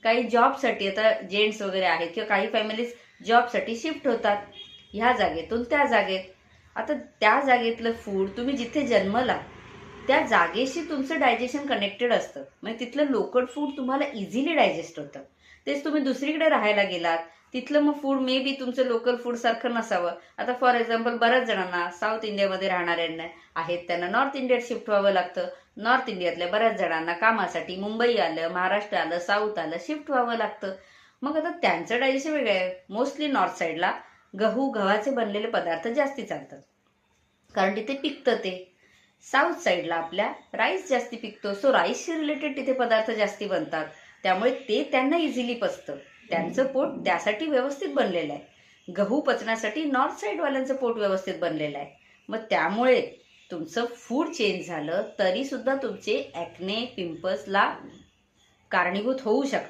काही जॉबसाठी, आता जेंट्स वगैरे आहेत किंवा काही फॅमिलीज जॉबसाठी शिफ्ट होतात ह्या जागेतून त्या जागेत. आता त्या जागेतलं फूड तुम्ही जिथे जन्मला त्या जागेशी तुमचं डायजेशन कनेक्टेड असतं. म्हणजे तिथलं लोकल फूड तुम्हाला इझिली डायजेस्ट होतं. तेच तुम्ही दुसरीकडे राहायला गेलात, तिथलं मग फूड मे बी तुमचं लोकल फूड सारखं नसावं. आता फॉर एक्झाम्पल बऱ्याच जणांना साऊथ इंडियामध्ये राहणाऱ्यांना आहेत त्यांना नॉर्थ इंडियात शिफ्ट व्हावं लागतं. नॉर्थ इंडियातल्या बऱ्याच जणांना कामासाठी मुंबई आलं, महाराष्ट्र आलं, साऊथ आलं, शिफ्ट व्हावं लागतं. मग आता त्यांचं डायजेशन वेगळं आहे. मोस्टली नॉर्थ साईडला गव्हाचे बनलेले पदार्थ जास्ती चालतात कारण तिथे पिकतं ते. साऊथ साईडला आपल्या राईस जास्ती पिकतो, सो राईसशी रिलेटेड तिथे पदार्थ जास्ती बनतात. त्यामुळे ते त्यांना इझिली पचतं. त्यांचं पोट त्यासाठी व्यवस्थित बनलेलं आहे. गहू पचण्यासाठी नॉर्थ साईडवाल्यांचं पोट व्यवस्थित बनलेलं आहे. मग त्यामुळे तुमचं फूड चेंज झालं तरी सुद्धा तुमचे ॲक्ने, पिंपल्सला कारणीभूत होऊ शकतात.